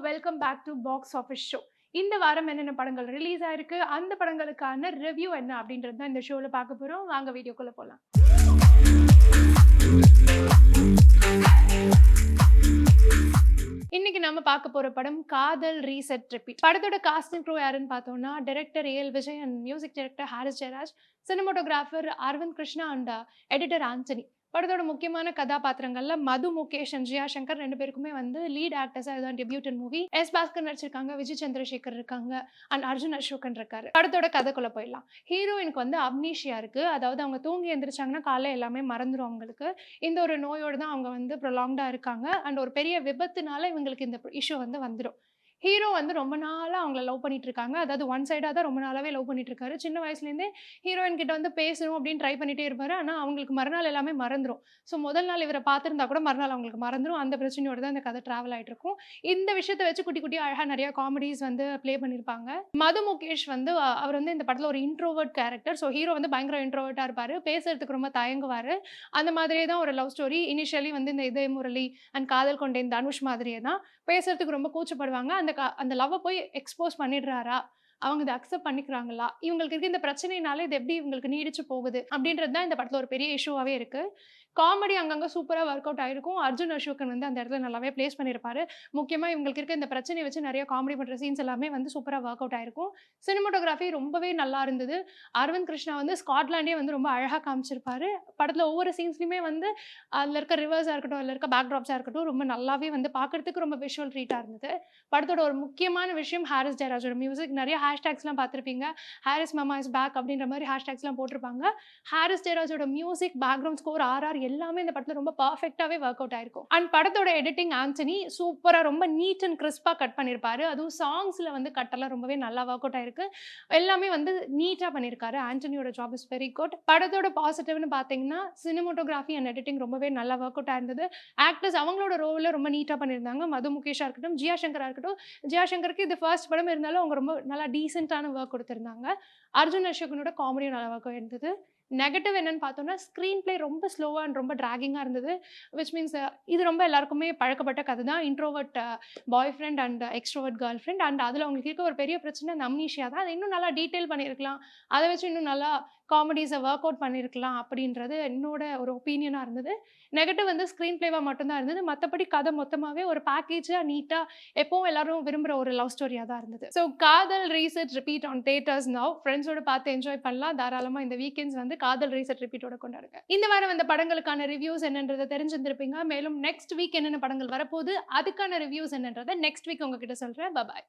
Welcome back to box office show. இந்த வாரம் என்னென்ன படங்கள் ரிலீஸ் ஆயிருக்கு, அந்த படங்களுக்கான ரிவ்யூ என்ன அப்படின்றது தான் இந்த ஷோல பார்க்க போறோம். வாங்க வீடியோக்குள்ள போலாம். இன்னைக்கு நம்ம பார்க்க போற படம் காதல் ரீசெட் ரிப்பீட். படத்தோட காஸ்ட் அண்ட் க்ரூ யாருன்னு பார்த்தோம்னா, director AL Vijay and music director Harris Jayaraj, cinematographer Aravind Krishna and editor Antony. படத்தோட முக்கியமான கதாபாத்திரங்கள்ல மது, முகேஷ் அண்ட் ஜியா சங்கர் ரெண்டு பேருக்குமே வந்து லீட் ஆக்டர்ஸா இதுதான் டெபியூட்டன் மூவி. எஸ் பாஸ்கர் நடிச்சிருக்காங்க, விஜய் சந்திரசேகர் இருக்காங்க அண்ட் அர்ஜுன் அசோகன் இருக்காரு. படத்தோட கதைக்குள்ள போயிடலாம். ஹீரோயினுக்கு வந்து அம்னீஷியா இருக்கு. அதாவது அவங்க தூங்கி எந்திரிச்சாங்கன்னா காலைல எல்லாமே மறந்துடும் அவங்களுக்கு. இந்த ஒரு நோயோட தான் அவங்க வந்து ப்ரொலாங்டா இருக்காங்க அண்ட் ஒரு பெரிய விபத்துனால இவங்களுக்கு இந்த இஷ்யூ வந்து வந்துடும். ஹீரோ வந்து ரொம்ப நாளா அவங்கள லவ் பண்ணிட்டு இருக்காங்க. அதாவது ஒன் சைடா தான் ரொம்ப நாளாவே லவ் பண்ணிட்டு இருக்காரு. சின்ன வயசுலேருந்தே ஹீரோயின் கிட்ட வந்து பேசணும் அப்படின்னு ட்ரை பண்ணிட்டே இருப்பாரு. ஆனா அவங்களுக்கு மறுநாள் எல்லாமே மறந்துடும். ஸோ முதல் நாள் இவரை பார்த்திருந்தா கூட மறுநாள் அவங்களுக்கு மறந்துடும். அந்த பிரச்சனையோட தான் இந்த கதை டிராவல் ஆயிட்டு இருக்கும். இந்த விஷயத்தை வச்சு குட்டி குட்டி அழகா நிறைய காமெடிஸ் வந்து ப்ளே பண்ணியிருப்பாங்க. மது முகேஷ் வந்து அவர் வந்து இந்த படத்துல ஒரு இன்ட்ரோவர்ட் கேரக்டர். ஸோ ஹீரோ வந்து பயங்கர இன்ட்ரோவர்ட்டா இருப்பாரு. பேசுறதுக்கு ரொம்ப தயங்குவாரு. அந்த மாதிரியே தான் ஒரு லவ் ஸ்டோரி. இனிஷியலி வந்து இந்த இதய முரளி அண்ட் காதல் கொண்டேன் தனுஷ் மாதிரியே தான் பேசுறதுக்கு ரொம்ப கூச்சப்படுவாங்க. அந்த லவ்வ போய் எக்ஸ்போஸ் பண்ணிடுறாரா? அவங்க இத அக்செப்ட் பண்ணிக்கிறாங்களா? இவங்களுக்கு இருக்க இந்த பிரச்சனையினால இது எப்படி இவங்களுக்கு நீடிச்சு போகுது? அப்படின்றது தான் இந்த படத்துல ஒரு பெரிய இஷ்யூவாவே இருக்கு. காமெடி அங்கங்க சூப்பரா ஒர்க் அவுட் ஆயிருக்கும். அர்ஜுன் அசோகன் வந்து அந்த இடத்துல நல்லாவே பிளேஸ் பண்ணியிருப்பாரு. முக்கியமா இவங்களுக்கு இருக்க இந்த பிரச்சனைய வச்சு நிறைய காமெடி பண்ற சீன்ஸ் எல்லாமே வந்து சூப்பரா ஒர்க் அவுட் ஆயிருக்கும். சினிமாட்டோகிராஃபி ரொம்பவே நல்லா இருந்தது. அரவிந்த் கிருஷ்ணா வந்து ஸ்காட்லாண்டே வந்து ரொம்ப அழகா காமிச்சிருப்பாரு. படத்துல ஒவ்வொரு சீன்ஸ்லயுமே வந்து அதுல இருக்க ரிவர்ஸா இருக்கட்டும், அதுல இருக்க பேக் ட்ராப்ஸா இருக்கட்டும், ரொம்ப நல்லாவே வந்து பார்க்கறதுக்கு ரொம்ப விஷுவல் ட்ரீட்டா இருந்தது. படத்தோட ஒரு முக்கியமான விஷயம் ஹாரிஸ் ஜெயராஜோட மியூசிக். நிறைய ஹேஷ்டேக்ஸ்லாம் பார்த்திருப்பீங்க. ஹாரிஸ் மாமா இஸ் பேக் அப்படின்ற மாதிரி ஹேஷ்டேக்ஸ்லாம் போட்டிருப்பாங்க. ஹாரிஸ் ஜெயராஜோட மியூசிக், பேக்ரவுண்ட் ஸ்கோர், ஆர்ஆர் எல்லாமே இந்த படத்துல ரொம்ப பெர்ஃபெக்ட்டாவே ஒர்க் அவுட் ஆயிருக்கும். அண்ட் படத்தோட எடிட்டிங் ஆண்டனி சூப்பரா ரொம்ப நீட் அண்ட் கிறிஸ்பா கட் பண்ணியிருப்பாரு. அதுவும் சாங்ஸ்ல வந்து கட்டெல்லாம் ரொம்பவே நல்லா ஒர்க் அவுட் ஆயிருக்கு. எல்லாமே வந்து நீட்டா பண்ணியிருக்காரு. ஆண்டனியோட ஜாப் இஸ் வெரி குட். படத்தோட பாசிட்டிவ்னு பார்த்தீங்கன்னா, சினிமாட்டோகிராஃபி அண்ட் எடிட்டிங் ரொம்பவே நல்லா ஒர்க் அவுட் ஆயிருந்தது. ஆக்டர்ஸ் அவங்களோட ரோல ரொம்ப நீட்டா பண்ணியிருந்தாங்க. மது முகேஷா இருக்கட்டும், ஜியா சங்கரா இருக்கட்டும். ஜியா சங்கருக்கு இது ஃபர்ஸ்ட் படம் இருந்தாலும் அவங்க ரொம்ப நல்லா டீசென்ட்டான ஒர்க் கொடுத்திருந்தாங்க. அர்ஜுன் அசோகனோட காமெடியும் நல்லா ஒர்க் இருந்தது. நெகட்டிவ் என்னன்னு பார்த்தோம்னா, ஸ்க்ரீன் பிளே ரொம்ப ஸ்லோவா அண்ட் ரொம்ப டிராகிங்கா இருந்தது. விச் மீன்ஸ் இது ரொம்ப எல்லாருக்குமே பழக்கப்பட்ட கதை தான். Introvert bye friend and extrovert girl friend. And அதில் அவங்களுக்கு இருக்க ஒரு பெரிய பிரச்சனை அந்த அம்னீஷியா தான். அதை இன்னும் நல்லா டீட்டெயில் பண்ணியிருக்கலாம். அதை வச்சு இன்னும் நல்லா காமெடிஸை ஒர்க் அவுட் பண்ணியிருக்கலாம் அப்படின்றது என்னோட ஒரு ஒப்பீனியனாக இருந்தது. நெகட்டிவ் வந்து ஸ்க்ரீன் பிளேவாக மட்டும்தான் இருந்தது. மற்றபடி கதை மொத்தமாகவே ஒரு பேக்கேஜாக நீட்டாக எப்பவும் எல்லாரும் விரும்புகிற ஒரு லவ் ஸ்டோரியாக தான் இருந்தது. ஸோ காதல் reset repeat on theatres now. ஃப்ரெண்ட்ஸோட பார்த்து என்ஜாய் பண்ணலாம். தாராளமாக இந்த வீக்கெண்ட்ஸ் வந்து காதல் ரீசெட் ரிப்பீட்டோட கொண்டாடுங்க. இந்த வாரம் அந்த படங்களுக்கான ரிவ்யூஸ் என்னன்றதை தெரிஞ்சிருந்திருப்பீங்க. மேலும் நெக்ஸ்ட் வீக் என்னென்ன படங்கள் வரப்போகுது, அதுக்கான ரிவ்யூஸ் என்னன்றதை நெக்ஸ்ட் வீக் உங்ககிட்ட சொல்கிறேன். பாய்.